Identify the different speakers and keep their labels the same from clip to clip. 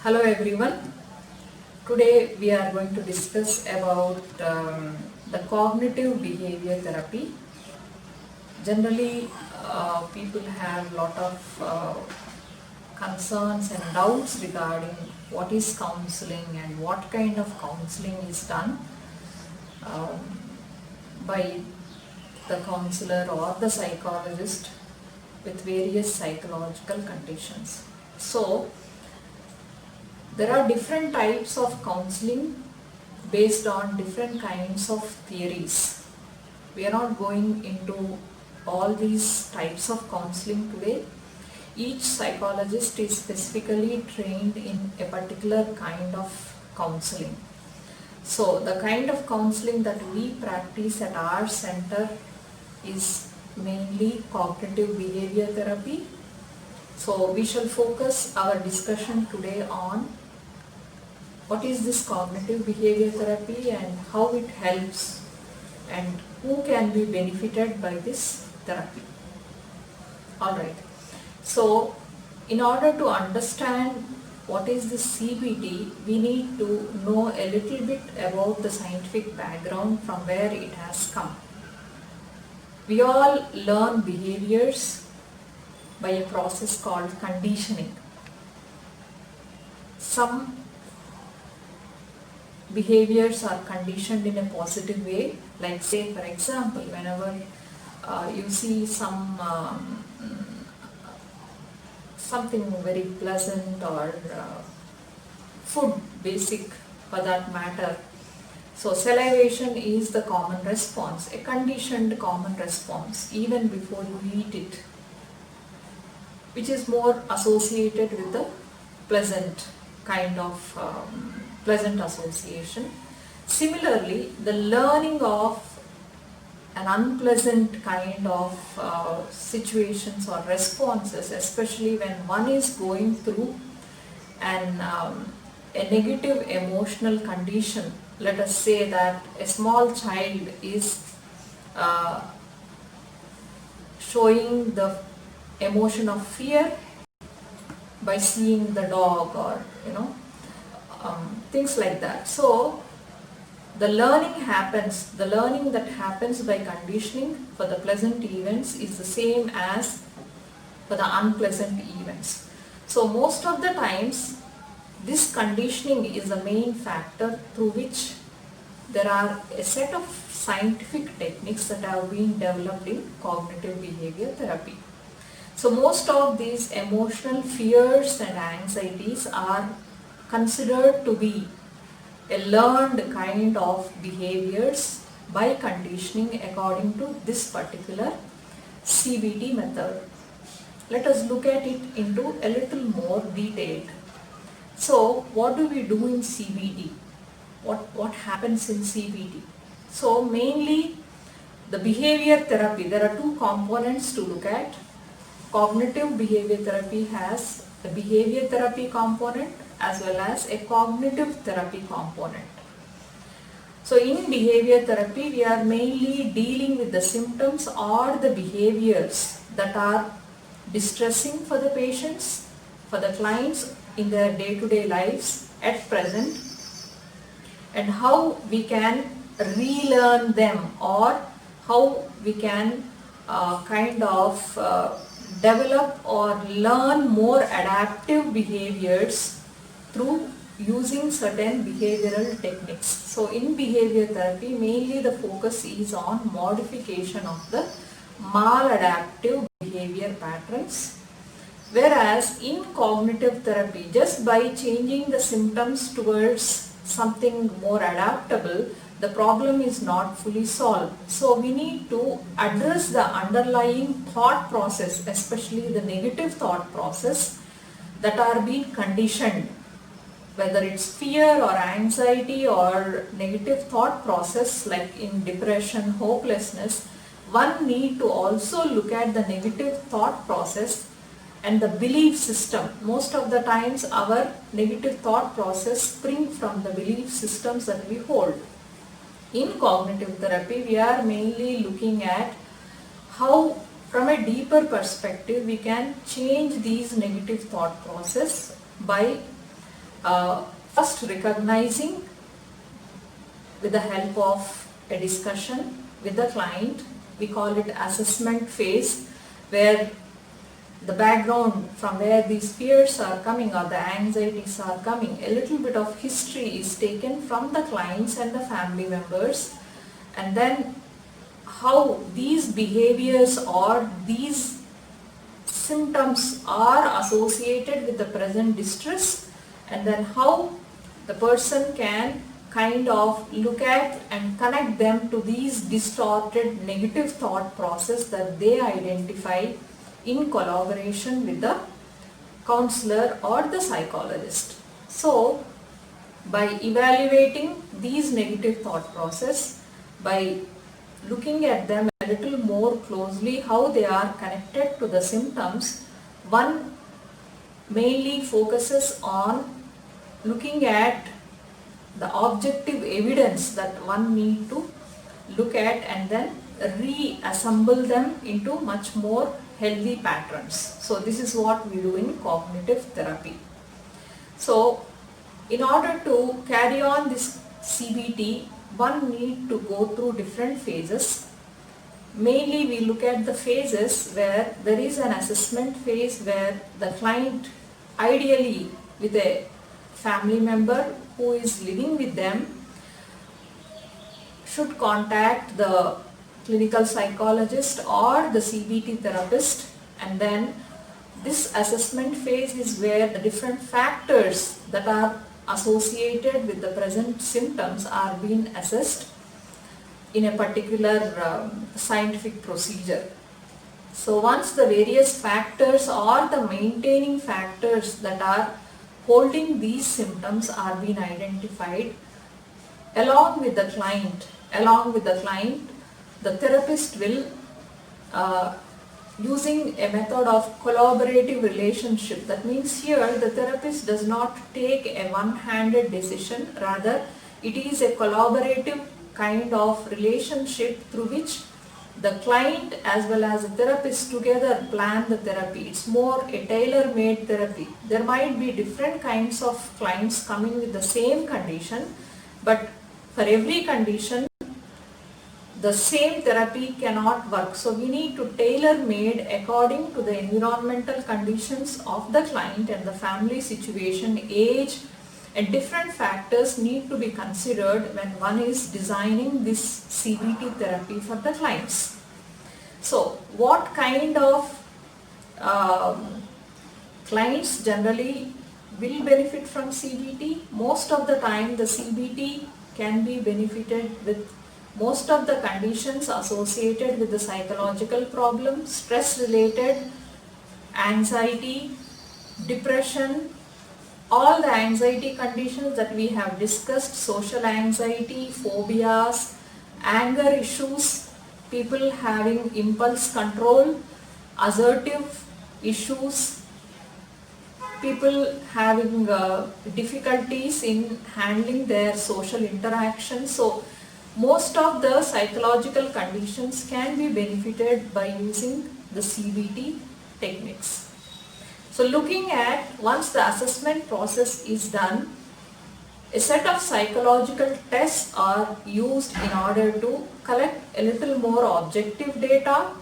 Speaker 1: Hello everyone. Today we are going to discuss about the cognitive behavior therapy. Generally, people have a lot of concerns and doubts regarding what is counseling and what kind of counseling is done um, by the counselor or the psychologist with various psychological conditions. So, there are different types of counseling based on different kinds of theories. We are not going into all these types of counseling today. Each psychologist is specifically trained in a particular kind of counseling. So the kind of counseling that we practice at our center is mainly cognitive behavior therapy. So we shall focus our discussion today on what is this cognitive behavior therapy and how it helps and who can be benefited by this therapy. Alright, so in order to understand what is this CBT, we need to know a little bit about the scientific background from where it has come. We all learn behaviors by a process called conditioning. Some behaviors are conditioned in a positive way, like say for example, whenever you see something very pleasant or food basic for that matter, so salivation is the common response, a conditioned common response even before you eat it, which is more associated with the pleasant kind of pleasant association. Similarly, the learning of an unpleasant kind of situations or responses, especially when one is going through a negative emotional condition. Let us say that a small child is showing the emotion of fear by seeing the dog or things like that. So the learning that happens by conditioning for the pleasant events is the same as for the unpleasant events. So most of the times this conditioning is the main factor through which there are a set of scientific techniques that have been developed in cognitive behavior therapy. So most of these emotional fears and anxieties are considered to be a learned kind of behaviors by conditioning according to this particular CBT method. Let us look at it into a little more detail. So what do we do in CBT? What happens in CBT? So mainly the behavior therapy, there are two components to look at. Cognitive behavior therapy has a behavior therapy component as well as a cognitive therapy component. So in behavior therapy, we are mainly dealing with the symptoms or the behaviors that are distressing for the patients, for the clients in their day-to-day lives at present, and how we can relearn them or how we can develop or learn more adaptive behaviors through using certain behavioral techniques. So in behavior therapy, mainly the focus is on modification of the maladaptive behavior patterns, whereas in cognitive therapy, just by changing the symptoms towards something more adaptable, the problem is not fully solved. So we need to address the underlying thought process, especially the negative thought process that are being conditioned, whether it's fear or anxiety or negative thought process like in depression, hopelessness. One need to also look at the negative thought process and the belief system. Most of the times our negative thought process spring from the belief systems that we hold. In cognitive therapy, we are mainly looking at how from a deeper perspective we can change these negative thought process by First, recognizing with the help of a discussion with the client, we call it assessment phase, where the background from where these fears are coming or the anxieties are coming, a little bit of history is taken from the clients and the family members, and then how these behaviors or these symptoms are associated with the present distress, and then how the person can kind of look at and connect them to these distorted negative thought process that they identify in collaboration with the counselor or the psychologist. So, by evaluating these negative thought process, by looking at them a little more closely, how they are connected to the symptoms, one mainly focuses on looking at the objective evidence that one need to look at and then reassemble them into much more healthy patterns. So this is what we do in cognitive therapy. So in order to carry on this CBT, one need to go through different phases. Mainly we look at the phases where there is an assessment phase where the client, ideally with a family member who is living with them, should contact the clinical psychologist or the CBT therapist, and then this assessment phase is where the different factors that are associated with the present symptoms are being assessed in a particular scientific procedure. So once the various factors or the maintaining factors that are holding these symptoms are being identified, along with the client, the therapist will, using a method of collaborative relationship. That means here the therapist does not take a one-handed decision, rather it is a collaborative kind of relationship through which the client as well as the therapist together plan the therapy. It's more a tailor-made therapy. There might be different kinds of clients coming with the same condition, but for every condition the same therapy cannot work. So we need to tailor-made according to the environmental conditions of the client and the family situation, age, and different factors need to be considered when one is designing this CBT therapy for the clients. So what kind of clients generally will benefit from CBT? Most of the time the CBT can be benefited with most of the conditions associated with the psychological problem, stress related, anxiety, depression, all the anxiety conditions that we have discussed, social anxiety, phobias, anger issues, people having impulse control, assertive issues, people having difficulties in handling their social interactions. So most of the psychological conditions can be benefited by using the CBT techniques. So looking at, once the assessment process is done, a set of psychological tests are used in order to collect a little more objective data,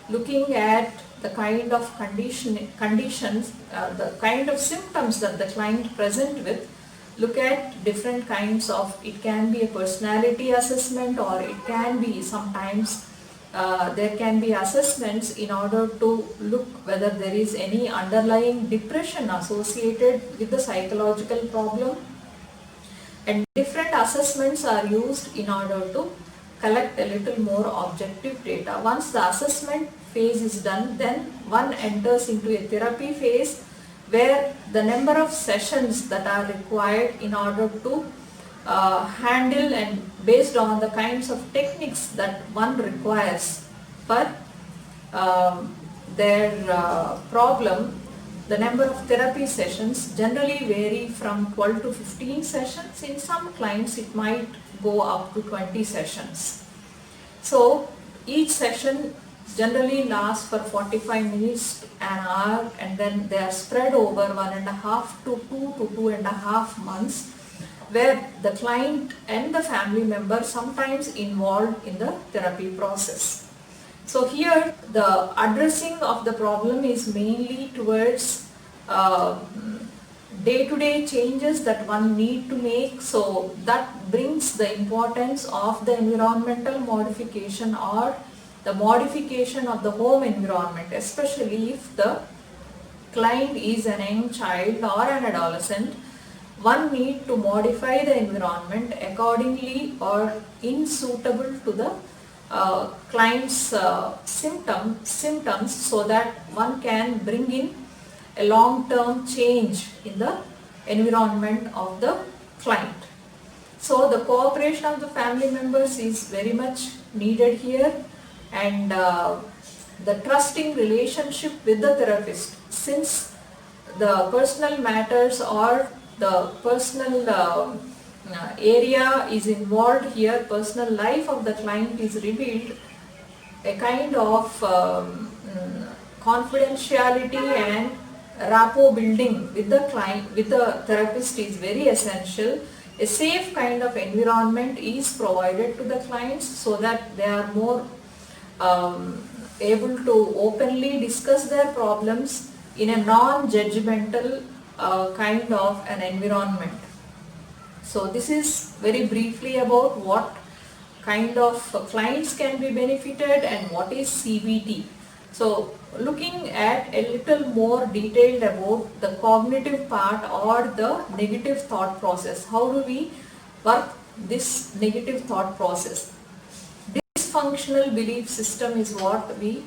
Speaker 1: looking at the kind of conditions, the kind of symptoms that the client present with. Look at different kinds of, it can be a personality assessment, or it can be sometimes there can be assessments in order to look whether there is any underlying depression associated with the psychological problem, and different assessments are used in order to collect a little more objective data. Once the assessment phase is done, then one enters into a therapy phase where the number of sessions that are required in order to handle, and based on the kinds of techniques that one requires for their problem, the number of therapy sessions generally vary from 12 to 15 sessions. In some clients it might go up to 20 sessions. So each session generally last for 45 minutes, an hour, and then they are spread over 1.5 to 2.5 months, where the client and the family member sometimes involved in the therapy process. So here the addressing of the problem is mainly towards day-to-day changes that one need to make. So that brings the importance of the environmental modification or the modification of the home environment, especially if the client is an young child or an adolescent. One need to modify the environment accordingly or in suitable to the client's symptoms, so that one can bring in a long-term change in the environment of the client. So the cooperation of the family members is very much needed here, and the trusting relationship with the therapist, since the personal matters or the personal area is involved here, personal life of the client is revealed, a kind of confidentiality and rapport building with the client, with the therapist is very essential. A safe kind of environment is provided to the clients so that they are more able to openly discuss their problems in a non-judgmental kind of an environment. So this is very briefly about what kind of clients can be benefited and what is CBT. So looking at a little more detailed about the cognitive part or the negative thought process. How do we work this negative thought process? Dysfunctional belief system is what we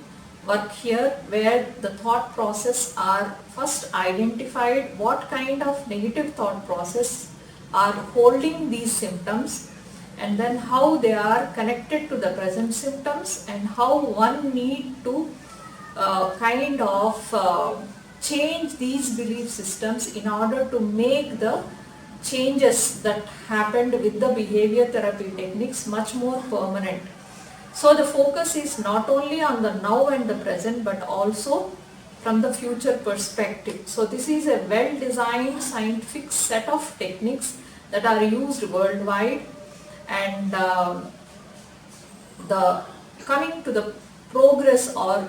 Speaker 1: work here, where the thought process are first identified, what kind of negative thought process are holding these symptoms, and then how they are connected to the present symptoms, and how one need to change these belief systems in order to make the changes that happened with the behavior therapy techniques much more permanent. So the focus is not only on the now and the present, but also from the future perspective. So this is a well-designed scientific set of techniques that are used worldwide, and the coming to the progress, or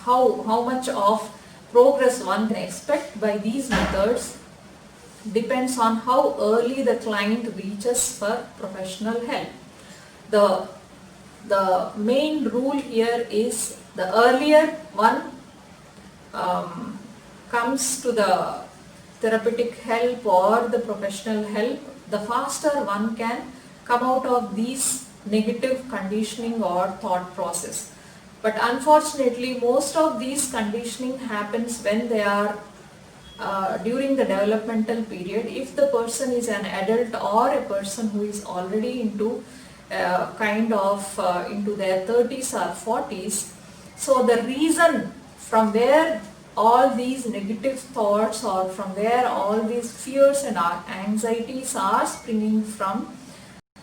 Speaker 1: how much of progress one can expect by these methods depends on how early the client reaches for professional help. The main rule here is the earlier one comes to the therapeutic help or the professional help, the faster one can come out of these negative conditioning or thought process. But unfortunately, most of these conditioning happens when they are during the developmental period. If the person is an adult or a person who is already into into their 30s or 40s, so the reason from where all these negative thoughts or from where all these fears and anxieties are springing from,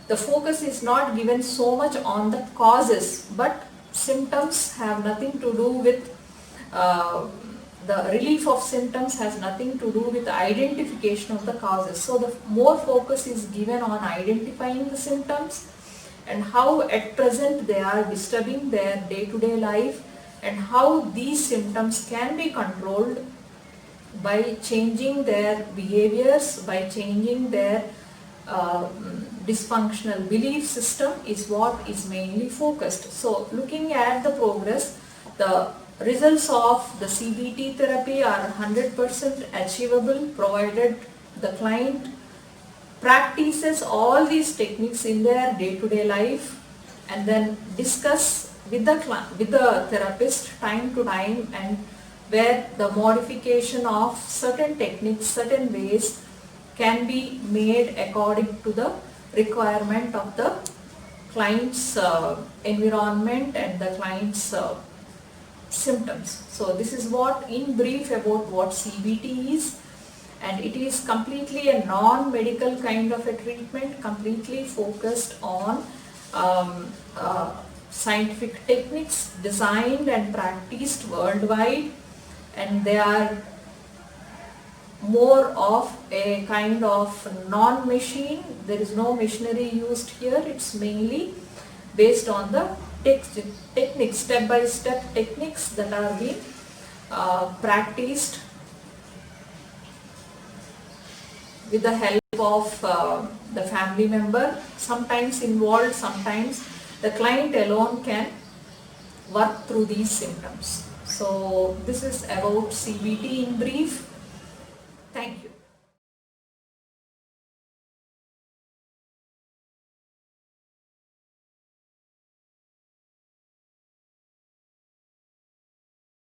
Speaker 1: the focus is not given so much on the causes, but symptoms have nothing to do with the relief of symptoms has nothing to do with the identification of the causes. So the more focus is given on identifying the symptoms and how at present they are disturbing their day-to-day life, and how these symptoms can be controlled by changing their behaviors, by changing their dysfunctional belief system is what is mainly focused. So looking at the progress, the results of the CBT therapy are 100% achievable provided the client practices all these techniques in their day-to-day life and then discuss with the therapist time to time, and where the modification of certain techniques, certain ways can be made according to the requirement of the client's environment and the client's symptoms. So this is what in brief about what CBT is, and it is completely a non-medical kind of a treatment, completely focused on scientific techniques designed and practiced worldwide, and they are more of a kind of non-machine. There is no machinery used here. It's mainly based on the techniques, step-by-step techniques that are being practiced with the help of the family member, sometimes involved, sometimes the client alone can work through these symptoms. So this is about CBT in brief.